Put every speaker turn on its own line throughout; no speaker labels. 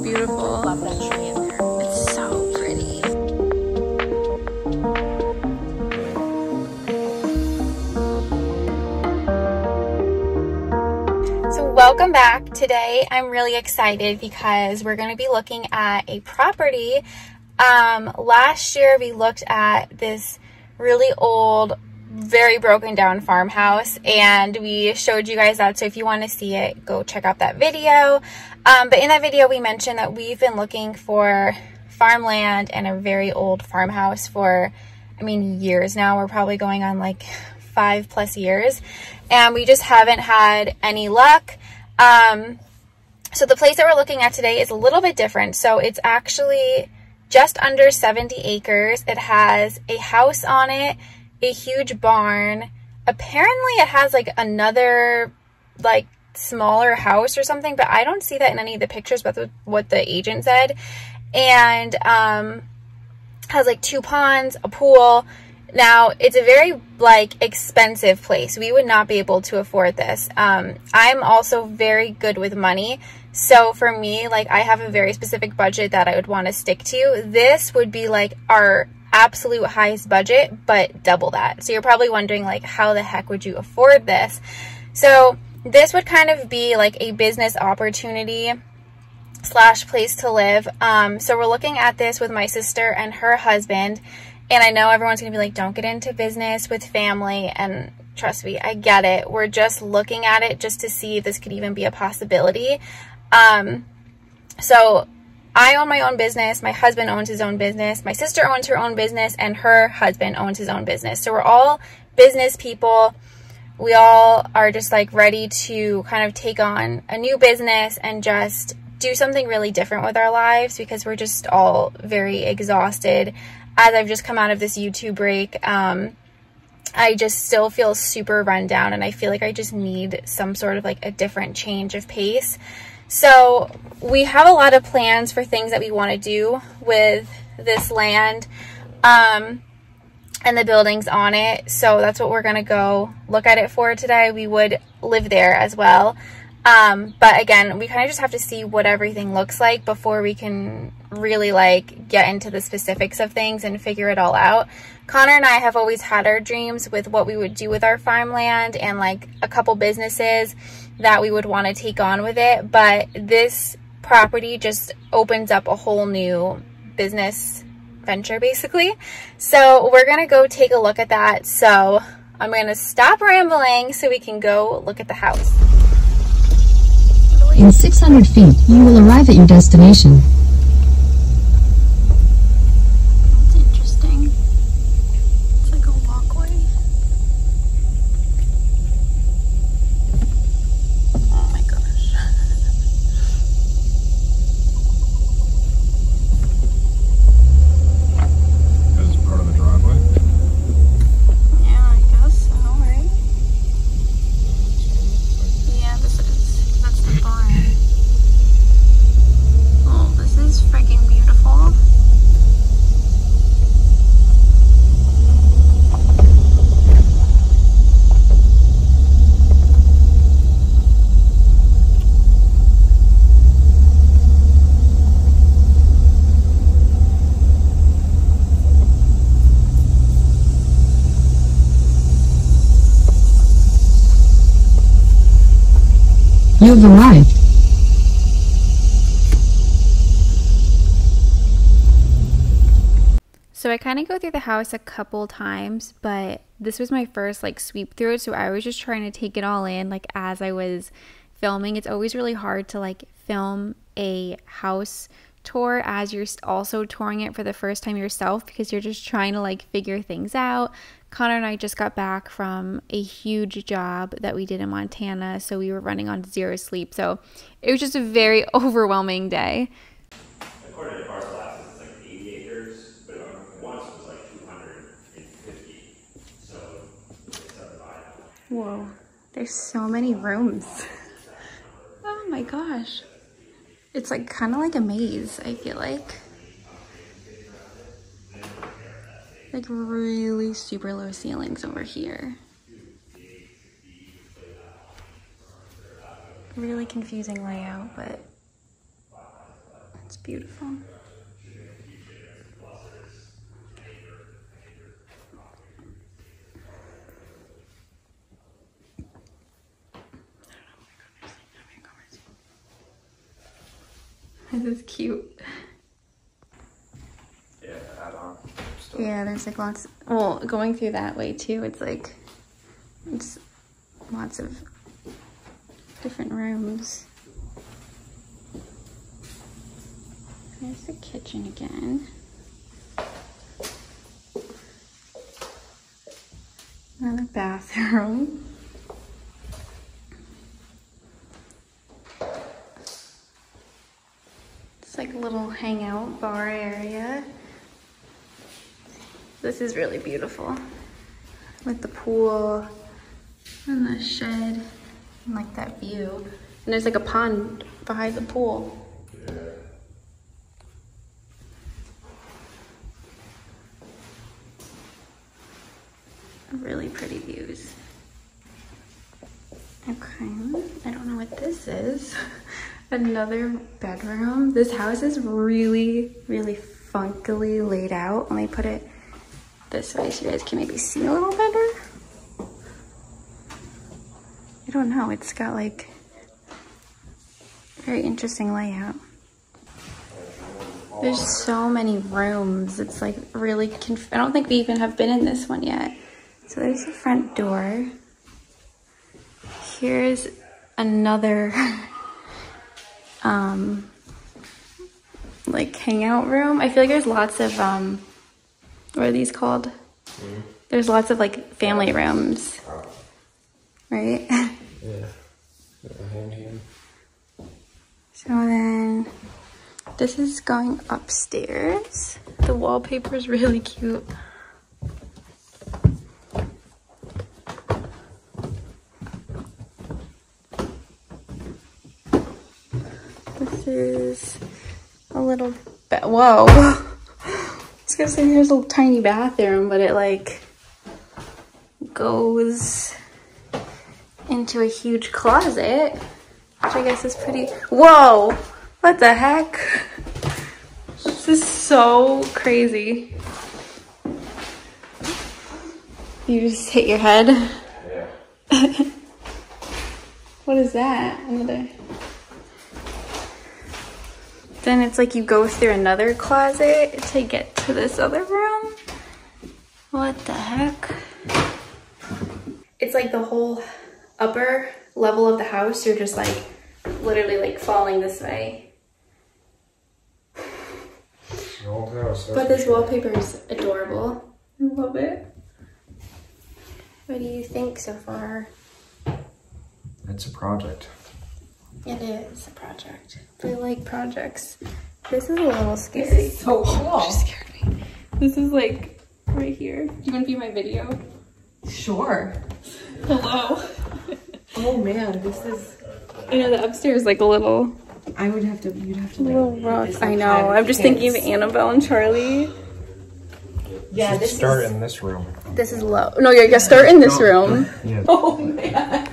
beautiful.
Love that tree in there.
It's so pretty. So welcome back. Today I'm really excited because we're going to be looking at a property. Last year we looked at this really old, very broken down farmhouse, and we showed you guys that. So if you want to see it, go check out that video. But in that video we mentioned that we've been looking for farmland and a very old farmhouse for, I mean, years now. We're probably going on like 5+ years, and we just haven't had any luck. So the place that we're looking at today is a little bit different. So it's actually just under 70 acres. It has a house on it, a huge barn. Apparently it has like another like smaller house or something, but I don't see that in any of the pictures, but what the agent said. And has like 2 ponds, a pool. Now it's a very like expensive place. We would not be able to afford this. I'm also very good with money. So for me, like, I have a very specific budget that I would want to stick to. This would be like our absolute highest budget, but double that. So you're probably wondering, like, how the heck would you afford this? So this would kind of be like a business opportunity / place to live. So we're looking at this with my sister and her husband. And I know everyone's going to be like, don't get into business with family. And trust me, I get it. We're just looking at it just to see if this could even be a possibility. So I own my own business. My husband owns his own business. My sister owns her own business, and her husband owns his own business. So we're all business people. We all are just like ready to kind of take on a new business and just do something really different with our lives, because we're just all very exhausted. As I've just come out of this YouTube break, I just still feel super run down, and I feel like I just need some sort of like a different change of pace. So we have a lot of plans for things that we want to do with this land and the buildings on it. So that's what we're going to go look at it for today. We would live there as well. But again, we kind of just have to see what everything looks like before we can really like get into the specifics of things and figure it all out. Connor and I have always had our dreams with what we would do with our farmland and like a couple businesses that we would want to take on with it. But this property just opens up a whole new business venture basically. So we're going to go take a look at that. So I'm going to stop rambling so we can go look at the house.
In 600 feet, you will arrive at your destination.
That's interesting. It's like a walkway. Oh my gosh.
This is part of the driveway?
Yeah, I guess so, right? Yeah, that's the barn. Oh, this is freaking beautiful.
You have arrived.
So I kind of go through the house a couple times, but this was my first like sweep through it, so I was just trying to take it all in like as I was filming. It's always really hard to like film a house tour as you're also touring it for the first time yourself, because you're just trying to like figure things out. Connor and I just got back from a huge job that we did in Montana, so we were running on 0 sleep. So it was just a very overwhelming day.
According to parcel access, it's like 80 acres, but once it was like 250. So it's subdivided.
Whoa, there's so many rooms. Oh my gosh. It's like kind of like a maze, I feel like. Like really super low ceilings over here. Really confusing layout, but
beautiful. This is cute.
Yeah, add on.
Yeah, there's like lots. Well, going through that way too, it's like it's lots of different rooms. There's the kitchen again. Another bathroom. It's like a little hangout bar area. This is really beautiful. With the pool and the shed and like that view. And there's like a pond behind the pool.
Yeah.
Really pretty views. Okay, I don't know what this is. Another bedroom. This house is really, really funkily laid out. Let me put it this way so you guys can maybe see a little better. I don't know, it's got like very interesting layout. There's so many rooms. It's like really I don't think we even have been in this one yet. So there's the front door. Here's another like hangout room. I feel like there's lots of what are these called? Mm-hmm. There's lots of like family rooms, right?
Yeah. Hand.
So then this is going upstairs. The wallpaper is really cute. This is a little bit, whoa. I was gonna say here's a little tiny bathroom, but it like goes into a huge closet, which I guess is pretty, whoa, what the heck? This is so crazy. You just hit your head.
Yeah.
What is that? Another. Then it's like you go through another closet to get to this other room. What the heck? It's like the whole upper level of the house, you're just like literally like falling this way.
Old house.
But this wallpaper is adorable. I love it. What do you think so far?
It's a project.
It is a project. I like projects. This is a little scary.
This is so cool.
She scared me. This is like right here. Do you want to view my video?
Sure.
Hello.
Oh man, this is.
I know the upstairs is like a little.
I would have to. You'd have to.
Little
like,
rough. I know. I'm just thinking of Annabelle and Charlie.
Yeah,
Should
this
start
is.
in this room.
This is low. No, you gotta start in this room.
Yeah.
Oh man.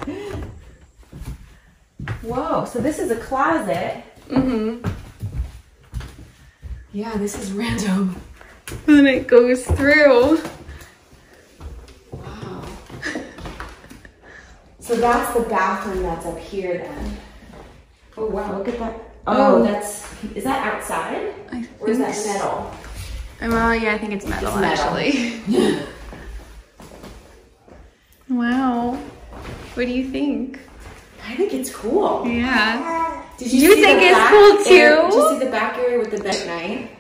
Whoa. So this is a closet.
Mm-hmm.
Yeah, this is random.
And it goes through.
Wow. So that's the bathroom that's up here then. Oh wow, look at that. Oh, is that outside? Or is that metal?
Well, yeah, I think it's metal,
It's metal.
actually. Wow. What do you think?
I think it's cool.
Yeah.
Did
You
see
think
the
it's
back
cool, too?
area- Did you see the back area with the bed night?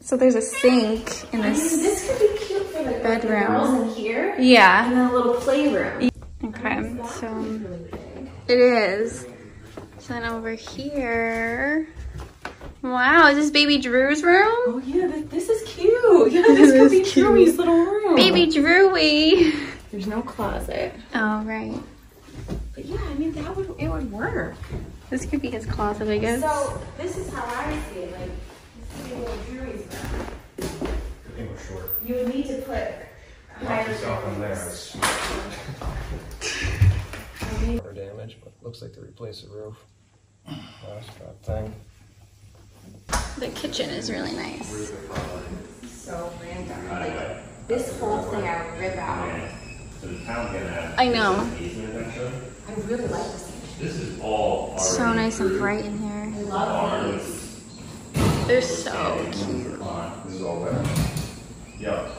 So there's a sink in
I mean,
this.
this could be cute for the
bedroom.
girls in here.
Yeah.
And then a little playroom.
Okay, so it is. So then over here. Wow, is this baby Drew's room?
Oh yeah, this is cute. Yeah, this could be Drew's little room.
Baby Drewy.
There's no closet.
Oh, right.
But yeah, I mean, it would work.
This could be his closet, I guess.
So this is how I see it. Like, this is little Drew's room.
I think we're short.
You would need to put
Lock yourself in there. Water damage, but looks like they replaced the roof. That's that thing.
The kitchen is really nice.
So random. Like this whole thing I would rip out.
So the town's gonna have
I know.
easement eventually.
I really like this.
This is all already
So nice and bright in here.
I love these.
They're so cute.
This is all there.
Yep.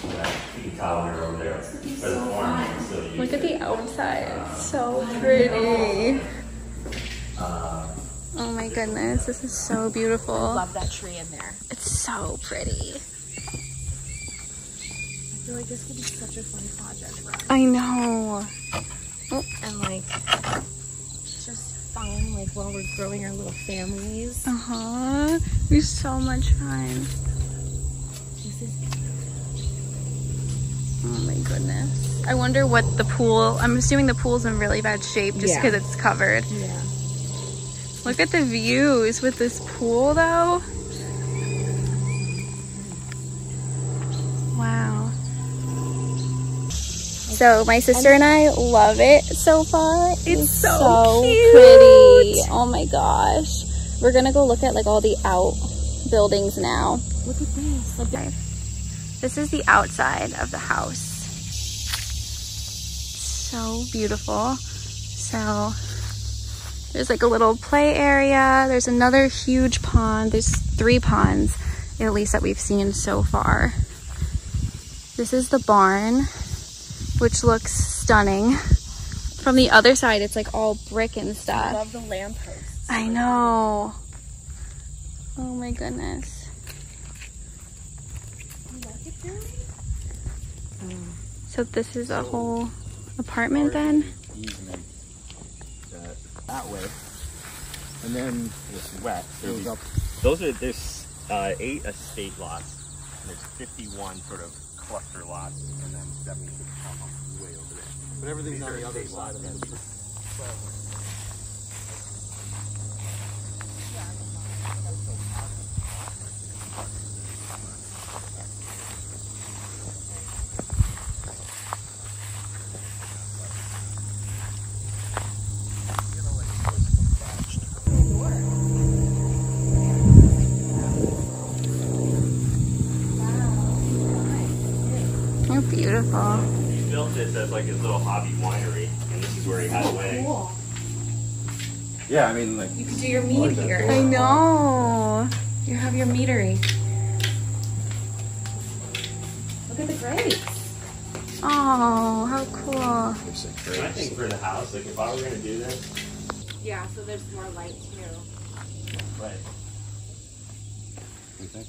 You can tell when you're over there. But the farm you can still use
Look at
it.
the outside. It's so pretty. Oh my goodness, this is so beautiful.
Love that tree in there.
It's so pretty.
I feel like this could be such a fun project for us.
I know.
And like, just fun, like while we're growing our little families.
Uh-huh. It'd be so much fun.
This is
Oh my goodness. I wonder what the pool, I'm assuming the pool's in really bad shape just
Yeah.
because it's covered.
yeah.
Look at the views with this pool though. Wow. So my sister and I love it so far. It's so cute. Pretty. Oh my gosh. We're gonna go look at like all the out buildings now.
Look at this.
Okay. This is the outside of the house. So beautiful. So there's like a little play area. There's another huge pond. There's 3 ponds, at least that we've seen so far. This is the barn, which looks stunning. From the other side, it's like all brick and
I
stuff.
love the lampposts.
I know. Oh my goodness.
You like it, Jeremy?
So this is a whole apartment then?
Easement that way, and then it's wet.
There's 8 estate lots. And there's 51 sort of cluster lots, and then 76 farmhouses way over there.
but everything's on the other side of it.
They're beautiful.
He built this as like his little hobby winery, and this is where he had a wedding.
Cool.
Yeah, I mean, like,
You could do your mead here.
I know.
You have your meadery. Look at the grapes.
Oh, how cool.
it's like
And I think for the house, like if I were gonna do this,
Yeah, so there's more light too.
but
you think?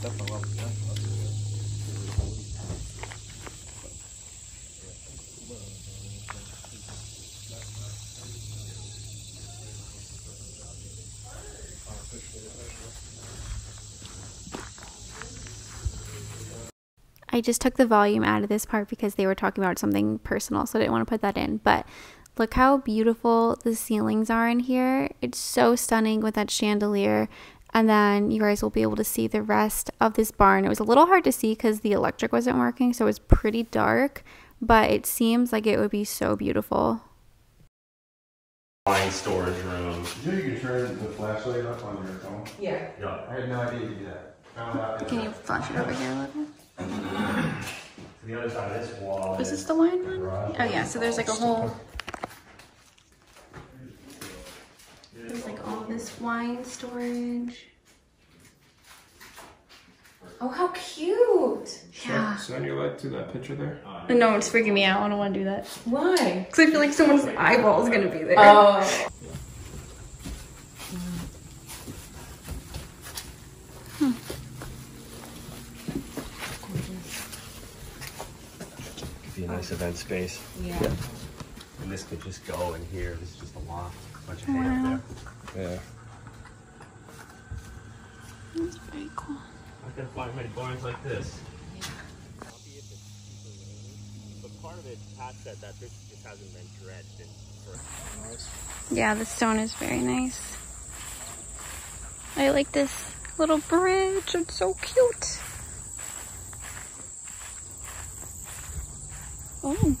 Definitely love it.
I just took the volume out of this part because they were talking about something personal, so I didn't want to put that in. But look how beautiful the ceilings are in here. It's so stunning with that chandelier. And then you guys will be able to see the rest of this barn. It was a little hard to see because the electric wasn't working, so it was pretty dark. But it seems like it would be so beautiful.
wine storage room.
You know you can turn the flashlight up on your phone?
Yeah.
Yeah.
I had no idea you could do that. Found out
Can you flash it over here a little?
The other side of this wall
Is this the wine one? Oh yeah, so there's like a whole... There's like all this wine storage.
Oh, how cute.
Yeah.
Shine your light to that picture there.
No, it's freaking me out. I don't want to do that.
Why?
Because I feel like someone's eyeball is going to be there.
Oh.
Could be a nice event space.
Yeah.
And this could just go in here. This is just a loft. A bunch of hay up there.
Yeah.
That's very cool.
I can find many barns like this. But part of it, Pat said that this just hasn't been dredged in for
Yeah, the stone is very nice. I like this little bridge. It's so cute. Oh.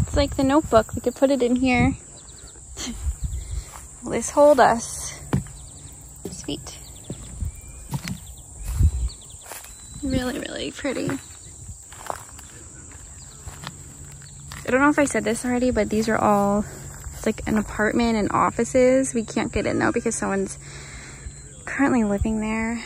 It's like the Notebook. We could put it in here. Will this hold us? sweet. Really, really pretty. I don't know if I said this already, but these are all, it's like an apartment and offices. We can't get in though because someone's currently living there.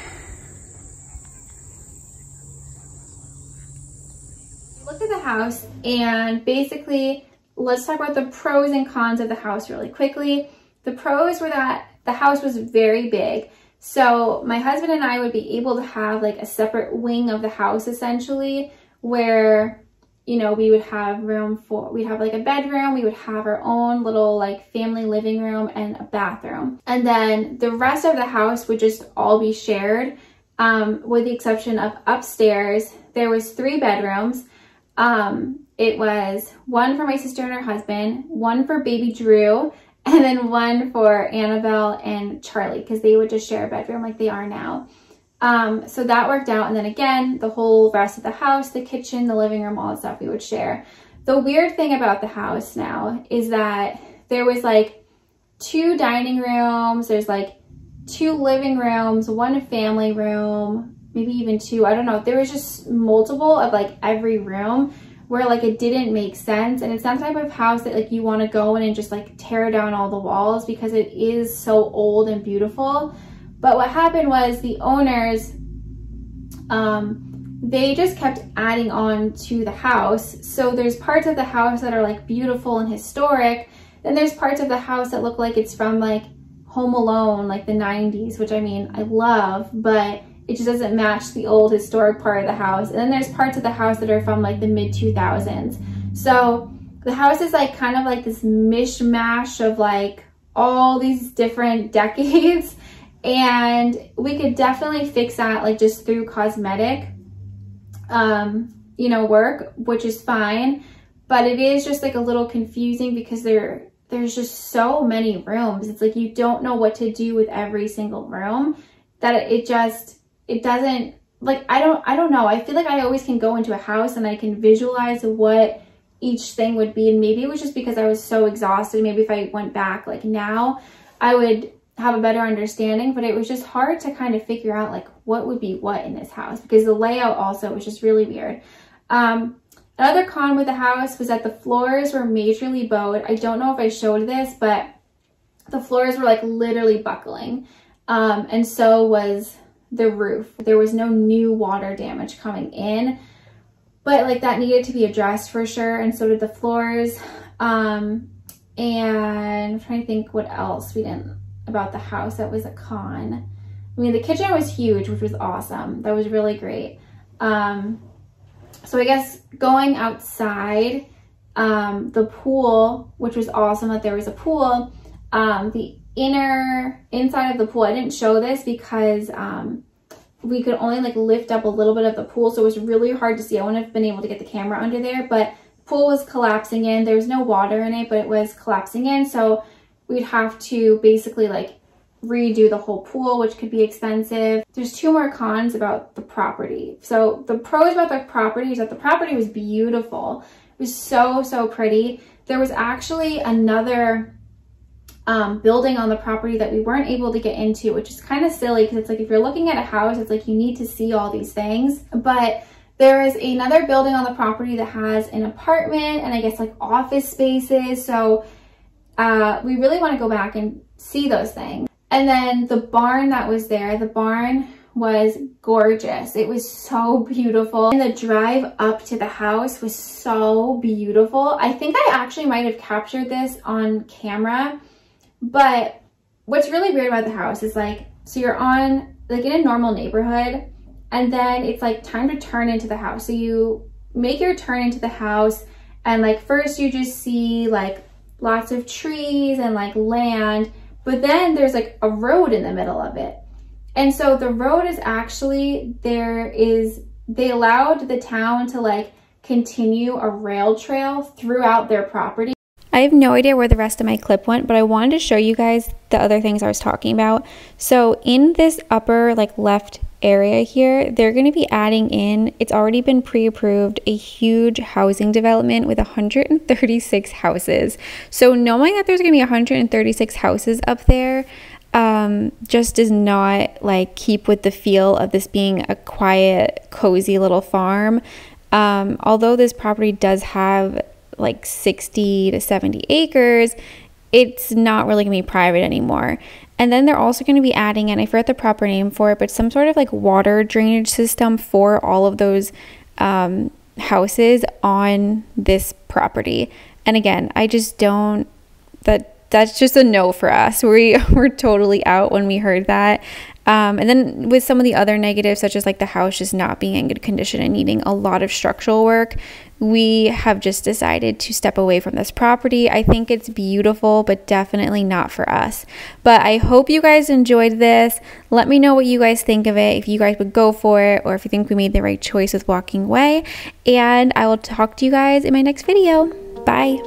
We looked at the house, and basically, let's talk about the pros and cons of the house really quickly. The pros were that the house was very big. So my husband and I would be able to have like a separate wing of the house essentially, where, you know, we would have room for, we'd have like a bedroom, we would have our own little like family living room and a bathroom. And then the rest of the house would just all be shared, with the exception of upstairs. There was 3 bedrooms. It was one for my sister and her husband, one for baby Drew, and then one for Annabelle and Charlie, because they would just share a bedroom like they are now. So that worked out. And then again, the whole rest of the house, the kitchen, the living room, all that stuff we would share. The weird thing about the house now is that there was like 2 dining rooms, there's like 2 living rooms, 1 family room, maybe even 2, I don't know. There was just multiple of like every room where like it didn't make sense. And it's that type of house that like you want to go in and just like tear down all the walls because it is so old and beautiful. But what happened was the owners, they just kept adding on to the house. So there's parts of the house that are like beautiful and historic. Then there's parts of the house that look like it's from like Home Alone, like the 90s, which I mean, I love, but it just doesn't match the old historic part of the house. And then there's parts of the house that are from like the mid 2000s. So the house is like kind of like this mishmash of like all these different decades. And we could definitely fix that like just through cosmetic, you know, work, which is fine. But it is just like a little confusing because there's just so many rooms. It's like you don't know what to do with every single room, that it doesn't, like, I don't know. I feel like I always can go into a house and I can visualize what each thing would be. And maybe it was just because I was so exhausted. Maybe if I went back like now, I would have a better understanding, but it was just hard to kind of figure out like what would be what in this house because the layout also was just really weird. Another con with the house was that the floors were majorly bowed. I don't know if I showed this, but the floors were like literally buckling. And so was the roof. There was no new water damage coming in, but like that needed to be addressed for sure. And so did the floors. And I'm trying to think what else we didn't about the house that was a con. I mean, the kitchen was huge, which was awesome. That was really great. So I guess going outside, the pool, which was awesome that there was a pool, the inside of the pool, I didn't show this because we could only like lift up a little bit of the pool, so it was really hard to see. I wouldn't have been able to get the camera under there, but the pool was collapsing in. There was no water in it, but it was collapsing in, so we'd have to basically like redo the whole pool, which could be expensive. There's 2 more cons about the property. So the pros about the property is that the property was beautiful. It was so pretty. There was actually another building on the property that we weren't able to get into, which is kind of silly because it's like if you're looking at a house, it's like you need to see all these things. But there is another building on the property that has an apartment and I guess like office spaces. So we really want to go back and see those things. And then the barn that was there, the barn was gorgeous. It was so beautiful. And the drive up to the house was so beautiful. I think I actually might have captured this on camera, but what's really weird about the house is like, so you're on like in a normal neighborhood and then it's like time to turn into the house. So you make your turn into the house and like first you just see like lots of trees and like land, but then there's like a road in the middle of it. And so the road is actually, they allowed the town to like continue a rail trail throughout their property. I have no idea where the rest of my clip went, but I wanted to show you guys the other things I was talking about. So in this upper like left area here, they're going to be adding in, it's already been pre-approved, a huge housing development with 136 houses. So knowing that there's going to be 136 houses up there, just does not like keep with the feel of this being a quiet, cozy little farm. Although this property does have like 60 to 70 acres, it's not really gonna be private anymore. And then they're also going to be adding in, I forget the proper name for it, but some sort of like water drainage system for all of those houses on this property. And again, I just don't, that's just a no for us. We're totally out when we heard that. And then with some of the other negatives, such as like the house just not being in good condition and needing a lot of structural work, we have just decided to step away from this property. I think it's beautiful, but definitely not for us. But I hope you guys enjoyed this. Let me know what you guys think of it, if you guys would go for it, or if you think we made the right choice with walking away. And I will talk to you guys in my next video. Bye.